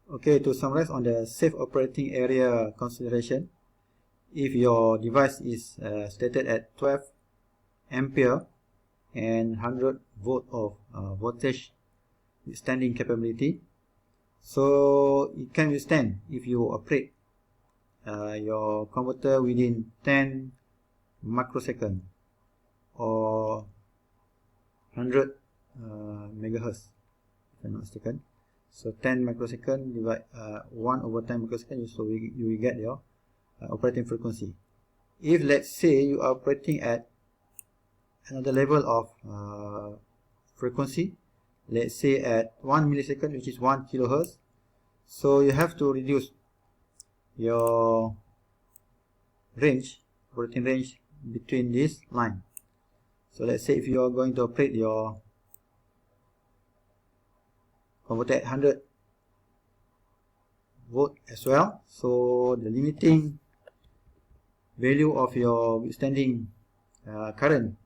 Okay, to summarize on the safe operating area consideration, if your device is stated at 12 ampere and 100 volt of voltage withstanding capability, so it can withstand if you operate your converter within 10 microsecond or 100 megahertz, if I'm not mistaken. So 10 microsecond divide 1 over 10 microsecond, so you will get your operating frequency. If let's say you are operating at another level of frequency, let's say at 1 millisecond, which is 1 kilohertz, so you have to reduce your range, operating range between this line. So let's say if you are going to operate your converter at 100 volt as well, so the limiting value of your withstanding current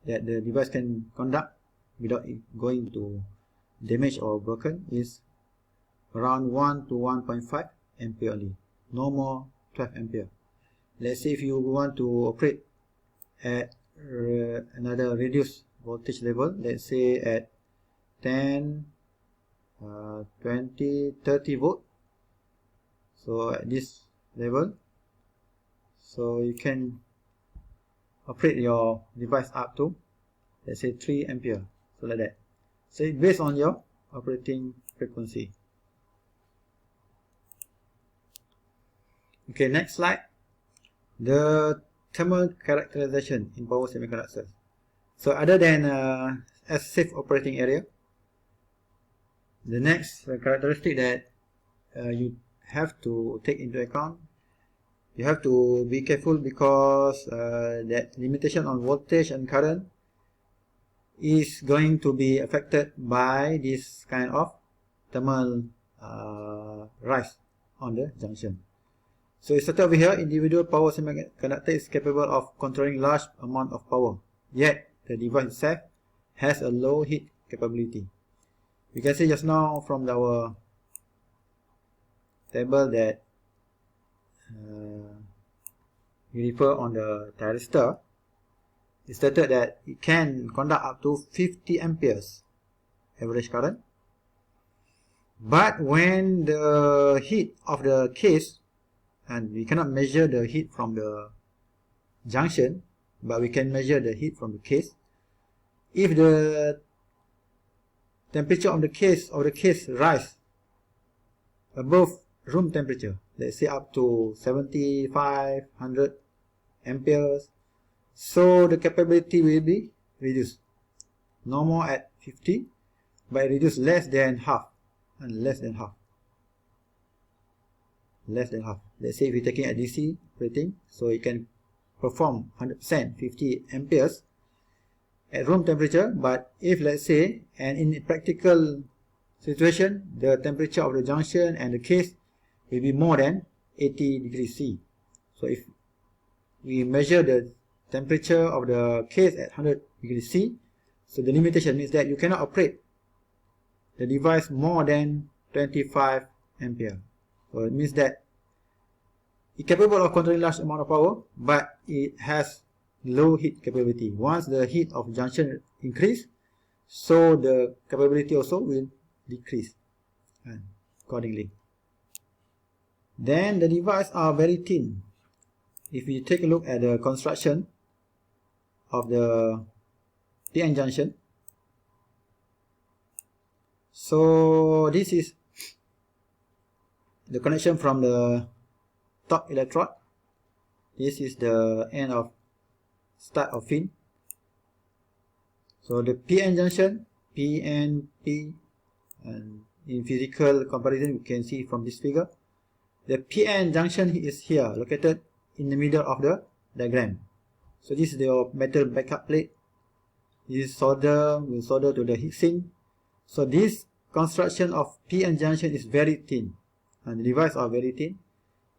that the device can conduct without it going to damage or broken is around 1 to 1.5 ampere only, no more 12 ampere. Let's say if you want to operate at another reduced voltage level, let's say at 10, 20, 30 volt, so at this level, so you can operate your device up to, let's say, 3 ampere, so like that. So it's based on your operating frequency. Okay, next slide. The thermal characterization in power semiconductors. So other than as safe operating area, the next characteristic that you have to take into account, you have to be careful because that limitation on voltage and current is going to be affected by this kind of thermal rise on the junction. So it's stated over here, individual power semiconductor is capable of controlling large amount of power, yet the device itself has a low heat capability. You can see just now from our table that we refer on the thyristor, it stated that it can conduct up to 50 amperes average current, but when the heat of the case, and we cannot measure the heat from the junction, but we can measure the heat from the case. If the temperature of the case rise above room temperature, let's say up to 75-100 amperes, so the capability will be reduced. No more at 50, but reduced less than half, and less than half. Let's say if you're taking a DC rating, so it can perform 100% 50 amperes at room temperature, but if let's say, and in a practical situation, the temperature of the junction and the case will be more than 80 degrees C. So if we measure the temperature of the case at 100 degrees C, so the limitation means that you cannot operate the device more than 25 ampere. So it means that it's capable of controlling large amount of power, but it has low heat capability. Once the heat of junction increase, so the capability also will decrease accordingly. Then the devices are very thin. If you take a look at the construction of the PN junction, so this is the connection from the top electrode. This is the end of start of fin. So the PN junction, PNP, and in physical comparison we can see from this figure, the PN junction is here, located in the middle of the diagram. So this is your metal backup plate. This solder will solder to the heatsink. So this construction of PN junction is very thin, and the devices are very thin.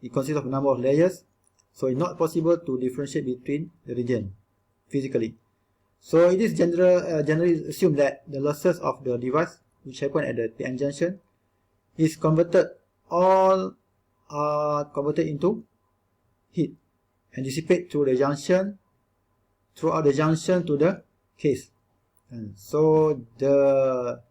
It consists of a number of layers, so it's not possible to differentiate between the region physically. So it is generally assumed that the losses of the device which happen at the PN junction is converted, all are converted into heat and dissipate through the junction, throughout the junction to the case. And so the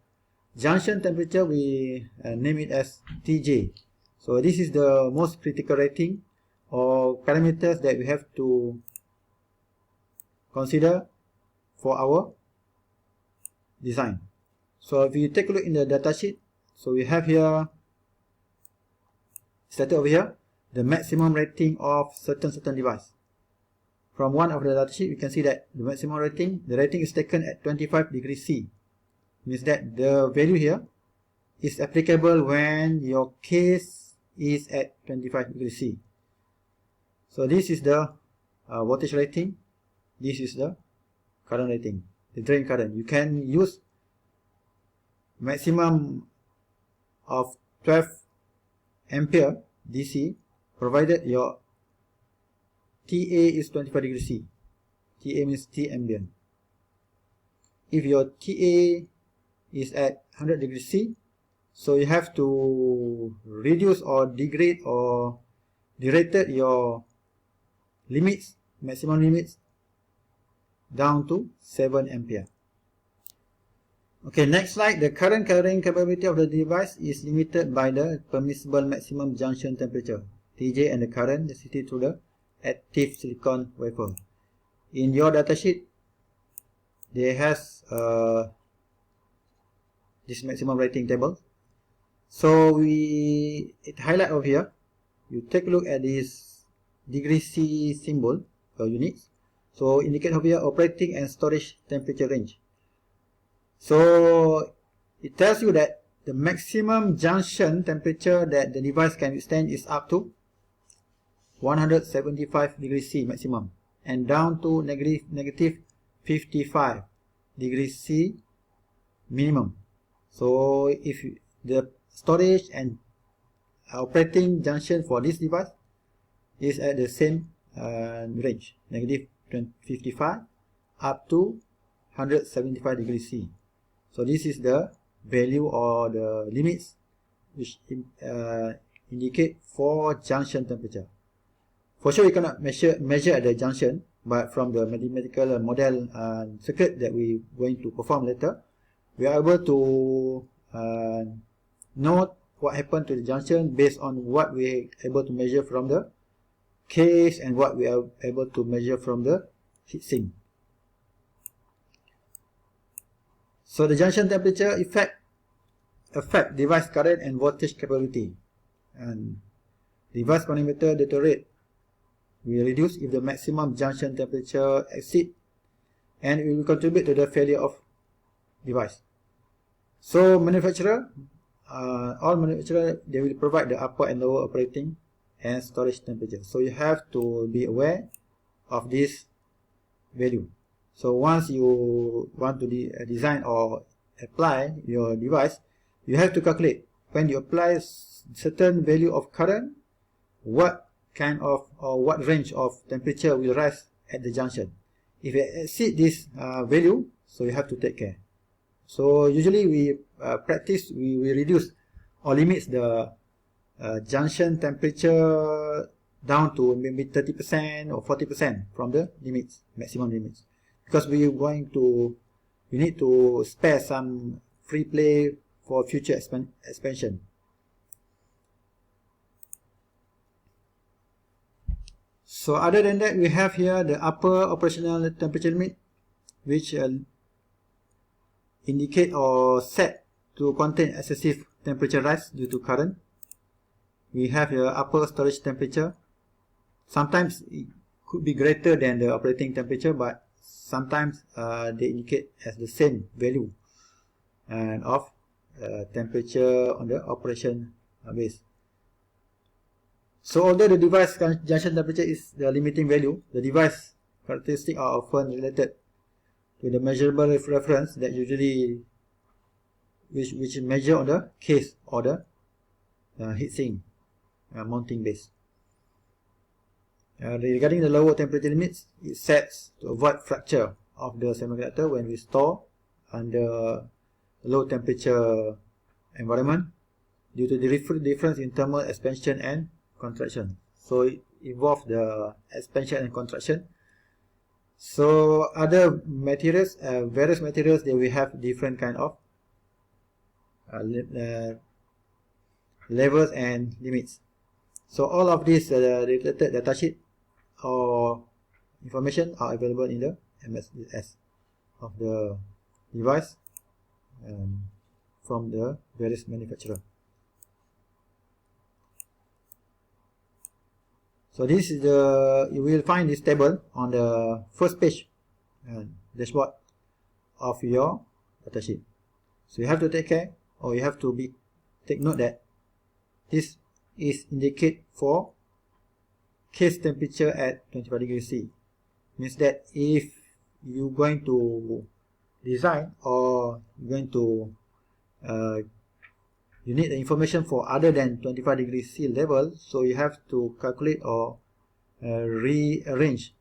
junction temperature, we name it as Tj. So this is the most critical rating or parameters that we have to consider for our design. So if you take a look in the datasheet, so we have here stated over here the maximum rating of certain device. From one of the datasheet, we can see that the maximum rating, the rating is taken at 25 degrees C. Means that the value here is applicable when your case is at 25 degrees C. So this is the voltage rating. This is the current rating, the drain current. You can use maximum of 12 ampere DC provided your TA is 25 degrees C. TA means T ambient. If your TA is at 100 degrees C, so you have to reduce or degrade or derated your limits, maximum limits, down to 7 ampere. Okay, next slide. The current carrying capability of the device is limited by the permissible maximum junction temperature, Tj, and the current density through the active silicon wafer. In your datasheet, there has this maximum rating table. So it highlight over here. You take a look at this degree C symbol for units. So indicate over here operating and storage temperature range. So it tells you that the maximum junction temperature that the device can withstand is up to 175 degrees C maximum and down to negative 55 degrees C minimum. So if the storage and operating junction for this device is at the same range, negative 55 up to 175 degrees C. So this is the value or the limits which indicate for junction temperature. For sure, we cannot measure at the junction, but from the mathematical model circuit that we're going to perform later, we are able to note what happened to the junction based on what we're able to measure from the case and what we are able to measure from the heatsink. So the junction temperature affect device current and voltage capability, and device parameter deteriorate will reduce if the maximum junction temperature exceed, and it will contribute to the failure of device. So all manufacturer, they will provide the upper and lower operating and storage temperature. So you have to be aware of this value. So once you want to design or apply your device, you have to calculate when you apply certain value of current, what kind of or what range of temperature will rise at the junction. If it exceed this value, so you have to take care. So usually we we reduce or limits the junction temperature down to maybe 30% or 40% from the limits, maximum limits, because we need to spare some free play for future expansion. So other than that, we have here the upper operational temperature limit, which indicate or set to contain excessive temperature rise due to current. We have your upper storage temperature. Sometimes it could be greater than the operating temperature, but sometimes they indicate as the same value and of temperature on the operation base. So although the device junction temperature is the limiting value, the device characteristics are often related to the measurable reference that usually which measure on the case or the heatsink mounting base. Regarding the lower temperature limits, it sets to avoid fracture of the semiconductor when we store under low temperature environment. due to the difference in thermal expansion and contraction. So it involves the expansion and contraction. So other materials, various materials, they will have different kind of levels and limits. So all of these related datasheet or information are available in the MSDS of the device from the various manufacturer. So this is you will find this table on the first page dashboard of your datasheet. So you have to take care, or you have to take note that this is indicate for case temperature at 25 degrees C. Means that if you're going to design or going to you need the information for other than 25 degrees C level, so you have to calculate or rearrange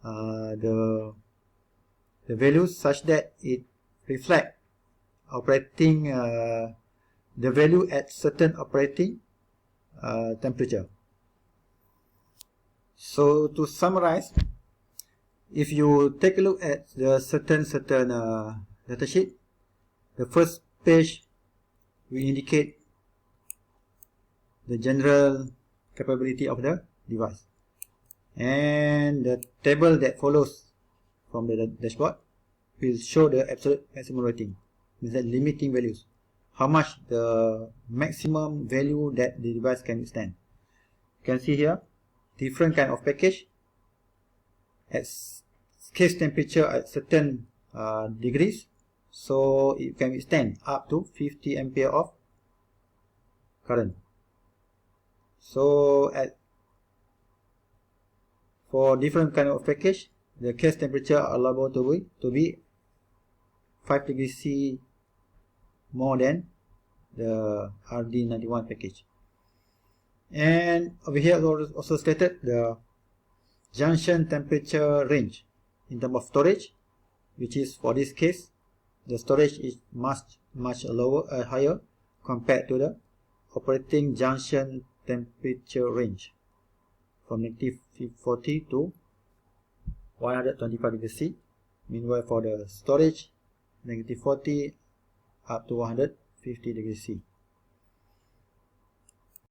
the values such that it reflect operating the value at certain operating temperature. So to summarize, if you take a look at the certain datasheet, the first page will indicate the general capability of the device, and the table that follows from the dashboard will show the absolute maximum rating, means that limiting values, how much the maximum value that the device can withstand. You can see here different kind of package at case temperature at certain degrees, so it can withstand up to 50 ampere of current. So for different kind of package, the case temperature are allowable to be 5 degrees C more than the RD91 package. And over here also stated the junction temperature range in terms of storage, which is for this case the storage is much higher compared to the operating junction temperature range from -40 to 125 degrees C. Meanwhile for the storage, -40 up to 150 degrees C.